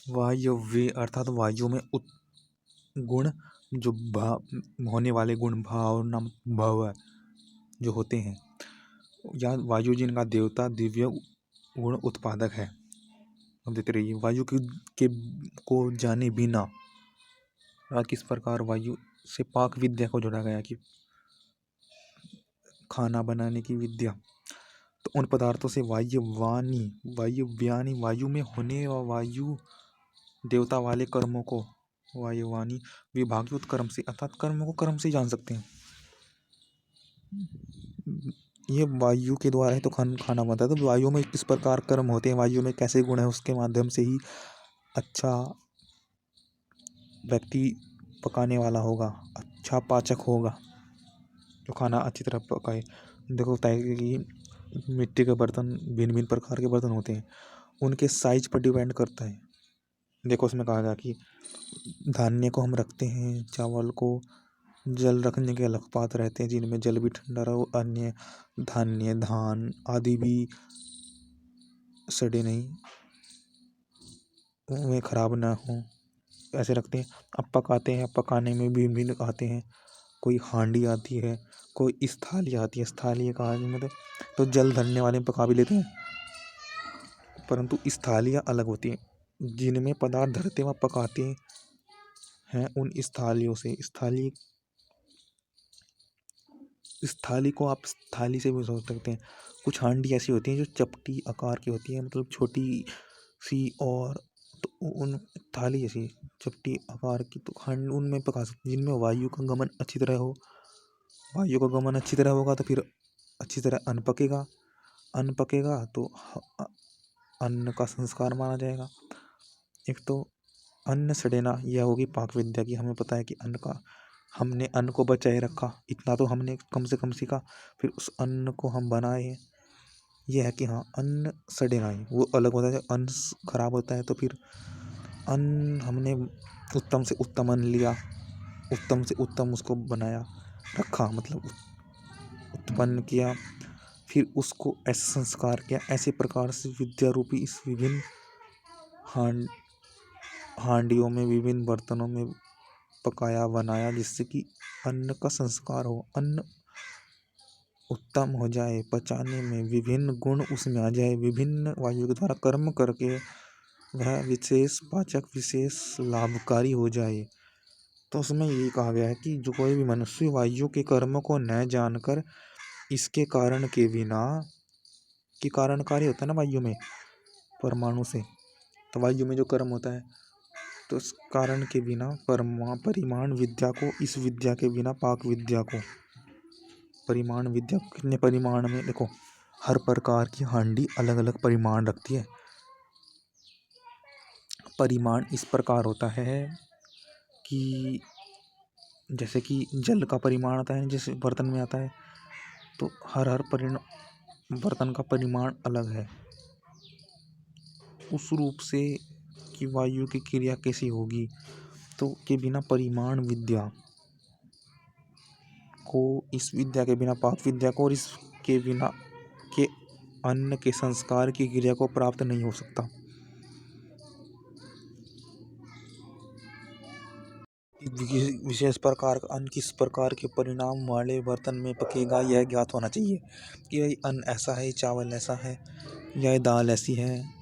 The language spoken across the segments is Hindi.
वायव्य अर्थात वायु में गुण, जो होने वाले गुण भावना भव जो होते हैं, या वायु जिनका देवता दिव्य गुण उत्पादक है। अब देते रहिए वायु के को जाने बिना किस प्रकार वायु से पाक विद्या को जोड़ा गया कि खाना बनाने की विद्या। तो उन पदार्थों से वायुव्यानी वायु में होने व वायु देवता वाले कर्मों को वायुवानी विभागयुत कर्म से, अर्थात कर्मों को कर्म से जान सकते हैं। ये वायु के द्वारा ही तो खाना बनता है। तो वायु में किस प्रकार कर्म होते हैं, वायु में कैसे गुण है, उसके माध्यम से ही अच्छा व्यक्ति पकाने वाला होगा, अच्छा पाचक होगा, जो खाना अच्छी तरह पकाए। देखो कि मिट्टी के बर्तन, भिन्न भिन्न प्रकार के बर्तन होते हैं, उनके साइज पर डिपेंड करता है। देखो उसमें कहा गया कि धान्य को हम रखते हैं, चावल को जल रखने के अलग पात्र रहते हैं जिनमें जल भी ठंडा रहो, अन्य धान्य धान आदि भी सड़े नहीं, उनमें खराब ना हो, ऐसे रखते हैं। अब पकाते हैं, पकाने में भी भिन्न आते हैं, कोई हांडी आती है, कोई स्थाली आती है। स्थाली कहा मतलब तो जल धरने वाले में पका भी लेते हैं, परंतु स्थालियाँ अलग होती हैं जिनमें पदार्थ धरते व पकाते हैं। उन स्थालियों से स्थाली को आप थाली से भी सोच सकते हैं। कुछ हांडी ऐसी होती हैं जो चपटी आकार की होती है, मतलब छोटी सी, और तो उन थाली ऐसी चपटी आकार की, तो उनमें पका सकते हैं जिनमें वायु का गमन अच्छी तरह हो। वायु का गमन अच्छी तरह होगा तो फिर अच्छी तरह अन्न पकेगा, अन्न पकेगा तो अन्न का संस्कार माना जाएगा। एक तो अन्न सड़ेना, यह होगी पाक विद्या की। हमें पता है कि हमने अन्न को बचाए रखा, इतना तो हमने कम से कम सीखा। फिर उस अन्न को हम बनाए, यह है कि हाँ अन्न सड़ेना ही, वो अलग होता है। जब अन्न खराब होता है तो फिर अन्न हमने उत्तम से उत्तम अन्न लिया, उत्तम से उत्तम उसको बनाया, रखा, मतलब उत्पन्न किया, फिर उसको ऐसे संस्कार किया, ऐसे प्रकार से विद्या रूपी इस विभिन्न हांडियों में, विभिन्न बर्तनों में पकाया बनाया, जिससे कि अन्न का संस्कार हो, अन्न उत्तम हो जाए, पचाने में विभिन्न गुण उसमें आ जाए, विभिन्न वायु के द्वारा कर्म करके वह विशेष पाचक, विशेष लाभकारी हो जाए। तो उसमें यही कहा गया है कि जो कोई भी मनुष्य वायु के कर्म को न जानकर इसके कारण के बिना, कि कारणकारी होता है ना वायु में परमाणु से, तो वायु में जो कर्म होता है, तो उस कारण के बिना परिमाण विद्या को, इस विद्या के बिना पाक विद्या को, परिमाण विद्या कितने परिमाण में, देखो हर प्रकार की हांडी अलग अलग परिमाण रखती है। परिमाण इस प्रकार होता है कि जैसे कि जल का परिमाण आता है, जैसे बर्तन में आता है, तो हर बर्तन का परिमाण अलग है। उस रूप से कि वायु की क्रिया कैसी होगी, तो के बिना परिमाण विद्या को, इस विद्या के बिना पाक विद्या को, और इसके बिना के अन्न के संस्कार की क्रिया को प्राप्त नहीं हो सकता। विशेष प्रकार का अन्न किस प्रकार के परिणाम वाले बर्तन में पकेगा, यह ज्ञात होना चाहिए कि भाई अन्न ऐसा है, चावल ऐसा है, या दाल ऐसी है।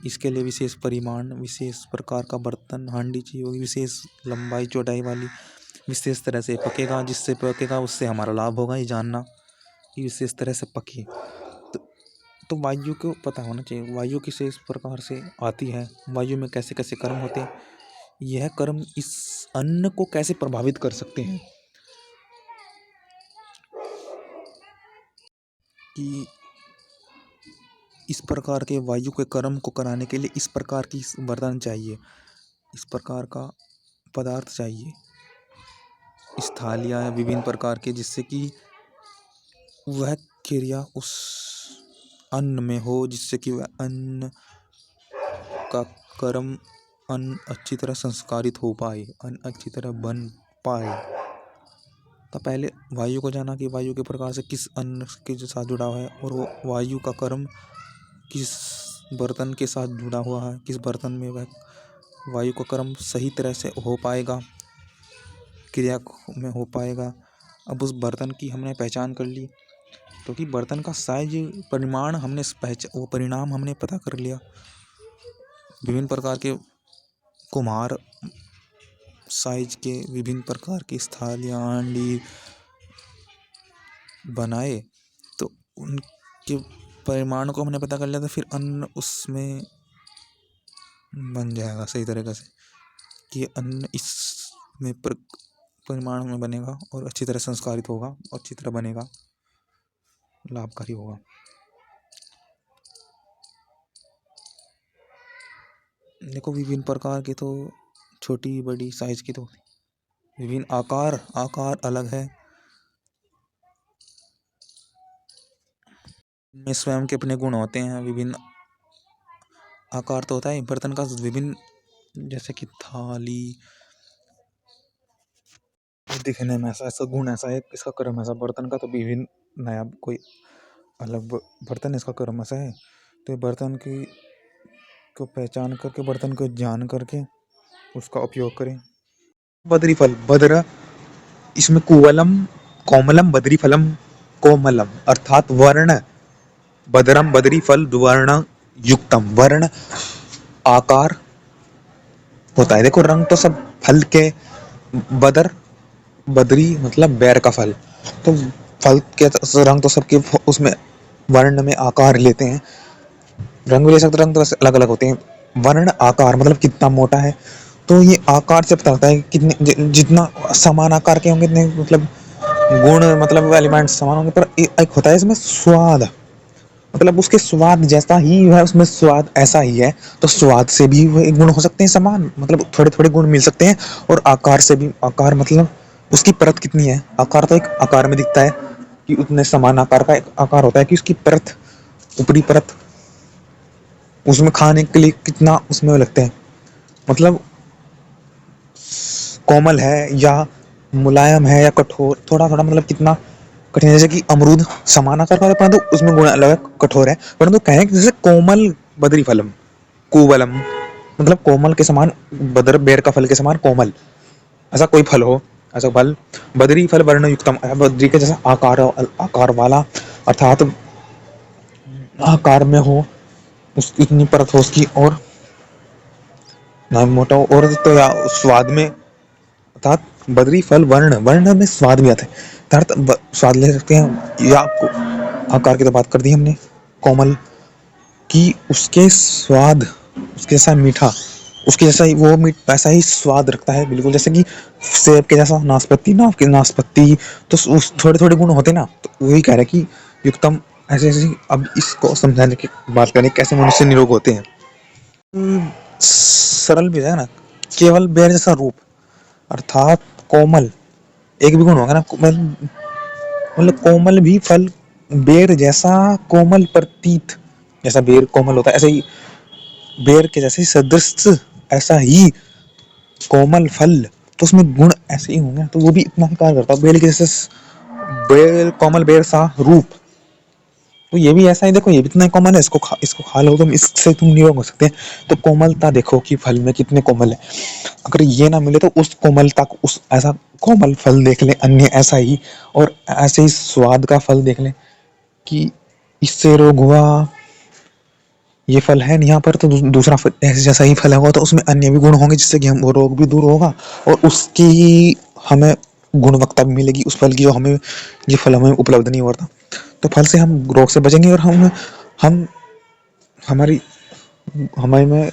इसके लिए विशेष परिमाण, विशेष प्रकार का बर्तन, हांडी चाहिए होगी, विशेष लंबाई चौड़ाई वाली, विशेष तरह से पकेगा, जिससे पकेगा उससे हमारा लाभ होगा। ये जानना कि विशेष तरह से पके, तो वायु को पता होना चाहिए वायु किस प्रकार से आती है, वायु में कैसे कैसे कर्म होते हैं, यह कर्म इस अन्न को कैसे प्रभावित कर सकते हैं, कि इस प्रकार के वायु के कर्म को कराने के लिए इस प्रकार की बर्तन चाहिए, इस प्रकार का पदार्थ चाहिए, स्थालियाँ विभिन्न प्रकार के, जिससे कि वह क्रिया उस अन्न में हो, जिससे कि वह अन्न का कर्म, अन्न अच्छी तरह संस्कारित हो पाए, अन्न अच्छी तरह बन पाए। तो पहले वायु को जाना कि वायु के प्रकार से किस अन्न के साथ जुड़ा हुआ है, और वो वायु का कर्म किस बर्तन के साथ जुड़ा हुआ है, किस बर्तन में वह वायु का कर्म सही तरह से हो पाएगा, क्रिया में हो पाएगा। अब उस बर्तन की हमने पहचान कर ली, क्योंकि बर्तन का साइज परिमाण हमने वो परिणाम हमने पता कर लिया। विभिन्न प्रकार के कुम्हार साइज के विभिन्न प्रकार की थालियाँ हांडी बनाए, तो उनके परिमाण को हमने पता कर लिया, तो फिर अन्न उसमें बन जाएगा सही तरीके से कि अन्न इसमें परिमाण में बनेगा और अच्छी तरह संस्कारित होगा, अच्छी तरह बनेगा, लाभकारी होगा। देखो विभिन्न प्रकार की तो छोटी बड़ी साइज की तो विभिन्न आकार अलग है, में स्वयं के अपने गुण होते हैं। विभिन्न आकार तो होता है बर्तन का विभिन्न, जैसे कि थाली दिखने में ऐसा गुण ऐसा है, इसका कर्म ऐसा, बर्तन का तो विभिन्न नया कोई अलग बर्तन इसका कर्म ऐसा है। तो बर्तन की को पहचान करके, बर्तन को जान करके उसका उपयोग करें। बद्री फल बद्र, इसमें कुवलम कोमलम बद्री फलम कोमलम, अर्थात वर्ण बदरम बद्री फल दुवर्ण युक्तम, वर्ण आकार होता है। देखो रंग तो सब फल के, बदर बद्री मतलब बैर का फल, तो फल के रंग तो सबके उसमें वर्ण में आकार लेते हैं। रंग भी ले सकते, रंग तो अलग अलग होते हैं। वर्ण आकार मतलब कितना मोटा है, तो ये आकार से पता होता है कितने, जितना समान आकार के होंगे इतने मतलब गुण मतलब एलिमेंट्स समान होंगे। पर एक होता है इसमें स्वाद, मतलब उसके स्वाद जैसा ही है, उसमें स्वाद ऐसा ही है, तो स्वाद से भी वो गुण हो सकते हैं समान, मतलब थोड़े थोड़े गुण मिल सकते हैं। और आकार से भी, आकार मतलब उसकी परत कितनी है, आकार तो एक आकार में दिखता है कि उतने समान आकार का एक आकार होता है कि उसकी परत, ऊपरी परत, उसमें खाने के लिए कितना उसमें लगते हैं, मतलब कोमल है या मुलायम है या कठोर, थोड़ा थोड़ा मतलब कितना कठिन है। जैसे कि अमरूद समान आकार का है, परंतु उसमें गुण अलग है, कठोर है, परंतु कहें जैसे कोमल बद्री फलम कुवलम, मतलब कोमल के समान, बदर बेर का फल के समान कोमल, ऐसा कोई फल हो, ऐसा फल बद्री फल वर्ण युक्तम, बद्री के जैसा आकार वाला, अर्थात आकार में हो, उसकी इतनी परत हो उसकी, और ना मोटा हो, और तो या स्वाद में, अर्थात बद्री फल वर्ण, वर्ण में स्वाद भी आता है, अर्थात स्वाद ले सकते हैं। या आकार की तो बात कर दी हमने, कोमल की, उसके स्वाद, उसके जैसा मीठा, उसके जैसा ही वो मीठ वैसा ही स्वाद रखता है, बिल्कुल जैसे कि सेब के जैसा, नाशपाती नाव की नाशपाती, तो उस थोड़े थोड़े गुण होते ना, तो वही कह रहा है कि युक्तम ऐसे ऐसे। अब इसको समझाने की बात करें कैसे मनुष्य निरोग होते हैं, सरल भी है ना, केवल बेर जैसा रूप, अर्थात कोमल, एक भी गुण होगा ना, मतलब कोमल भी फल, बेर जैसा कोमल प्रतीत, जैसा बेर कोमल होता है ऐसे ही बेर के जैसे सदृश, ऐसा ही कोमल फल, तो उसमें गुण ऐसे ही होंगे, तो वो भी इतना ही कार्य करता है बेल के जैसे, बेल कोमल बेर सा रूप, तो ये भी ऐसा ही। देखो ये भी इतना कोमल है, इसको खा लो तुम, इससे तुम निरोग हो सकते हैं। तो कोमलता देखो कि फल में कितने कोमल है, अगर ये ना मिले तो उस कोमलता को, उस ऐसा कोमल फल देख ले अन्य ऐसा ही, और ऐसे ही स्वाद का फल देख ले कि इससे रोग हुआ, ये फल है यहाँ पर, तो दूसरा फल ऐसे जैसा ही फल होगा, तो उसमें अन्य भी गुण होंगे जिससे कि हम वो रोग भी दूर होगा, और उसकी हमें गुणवत्ता भी मिलेगी उस फल की, जो हमें ये फल हमें उपलब्ध नहीं होता। तो फल से हम रोग से बचेंगे, और हम हमारी हमारे में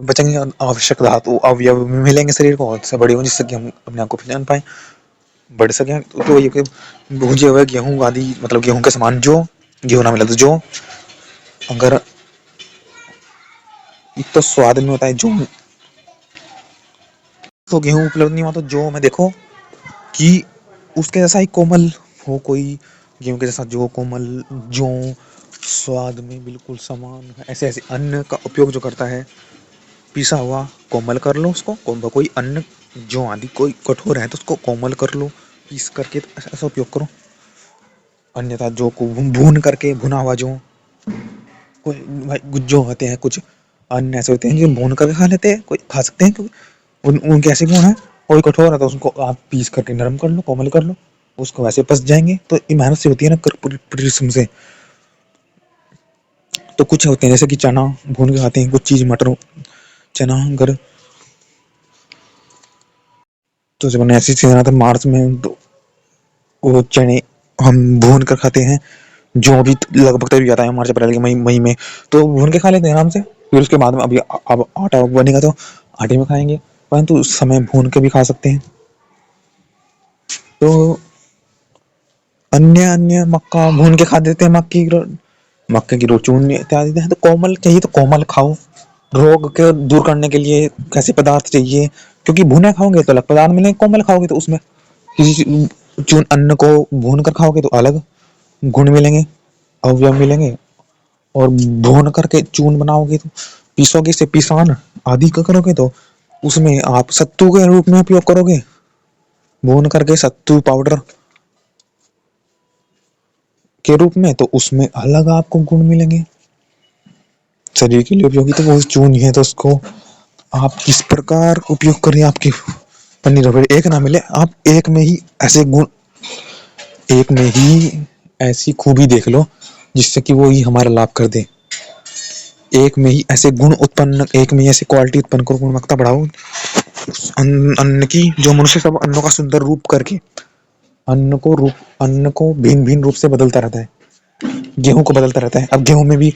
बचेंगे, आवश्यक धातु अवयव मिलेंगे शरीर को, उससे बड़ी हो, जिससे कि हम अपने आप को पहचान पाए, बढ़ सके। तो ये भूजे हुए गेहूं आदि, मतलब गेहूं के समान, जो गेहूं ना मिला तो जो, अगर एक तो स्वाद में होता है जो, तो गेहूं उपलब्ध नहीं हुआ तो जौ में देखो कि उसके जैसा ही कोमल हो कोई, गेहूं के जैसा जो कोमल, जौ स्वाद में बिल्कुल समान है, ऐसे ऐसे अन्न का उपयोग जो करता है, पिसा हुआ कोमल कर लो उसको, कोई अन्न जौ आदि कोई कठोर है तो उसको कोमल कर लो, पीस करके ऐसा उपयोग करो। अन्यथा जौ को भून करके, भुना हुआ जौ, कोई गुज्जो होते हैं कुछ, अन्न ऐसे होते हैं जो भून कर खा लेते हैं, कोई खा सकते हैं, क्योंकि उनके ऐसे गुण हैं। कोई कठोर है तो उसको आप पीस करके नरम कर लो, कोमल कर लो, उसको वैसे पस जाएंगे। तो ये मेहनत से होती है ना, परिश्रम से। तो कुछ होते हैं जैसे कि चना भून के खाते हैं, कुछ चीज मटर, चना अगर तो जब ऐसी सीजन आता है मार्च में, तो वो चने हम भून कर खाते हैं। जो अभी लगभग तभी आता है मार्च अप्रैल के मई मई में, तो भून के खा लेते हैं आराम से। फिर उसके बाद में अभी अब आटा बनेगा तो आटे में खाएंगे, परंतु उस समय भून के भी खा सकते हैं। तो अन्य अन्य मक्का भून के खा देते हैं, मक्के की रोटी चूर्ण इत्यादि है। तो कोमल चाहिए तो कोमल खाओ। रोग के दूर करने के लिए कैसे पदार्थ चाहिए, क्योंकि भुने खाओगे तो अलग पदार्थ मिलेंगे, कोमल खाओगे तो उसमें किसी चूर्ण अन्न को भून कर खाओगे तो अलग गुण मिलेंगे, अवयव मिलेंगे। और भून करके चूर्ण बनाओगे तो पीसोगे, से पिसान आदि का करोगे तो उसमें आप सत्तू के रूप में उपयोग करोगे। भून करके सत्तू पाउडर के रूप में, तो उसमें अलग आपको गुण मिलेंगे, शरीर के लिए उपयोगी। तो वो चूर्ण है, तो उसको आप किस प्रकार उपयोग करें, आपकी पन्नी रबड़ एक ना मिले, आप एक में ही ऐसे गुण, एक में ही ऐसी खूबी देख लो जिससे कि वो ही हमारा लाभ कर दे। एक में ही ऐसे गुण उत्पन्न, एक में ही ऐसी क्वालिटी उत्पन्न करो, गुणवत्ता बढ़ाओ अन्न की, जो मनुष्य सब अन्नों का सुंदर रूप करके अन्न को भिन्न भिन्न रूप से बदलता रहता है। गेहूं को बदलता रहता है। अब गेहूं में भी,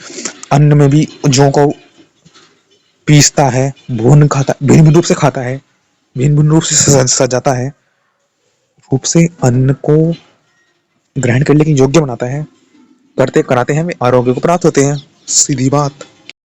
अन्न में भी जौ को पीसता है, भून खाता, भिन्न भिन्न रूप से खाता है, भिन्न भिन्न रूप से सजाता है, रूप से अन्न को ग्रहण करने के योग्य बनाता है। करते कराते हैं, आरोग्य को प्राप्त होते हैं, सीधी बात।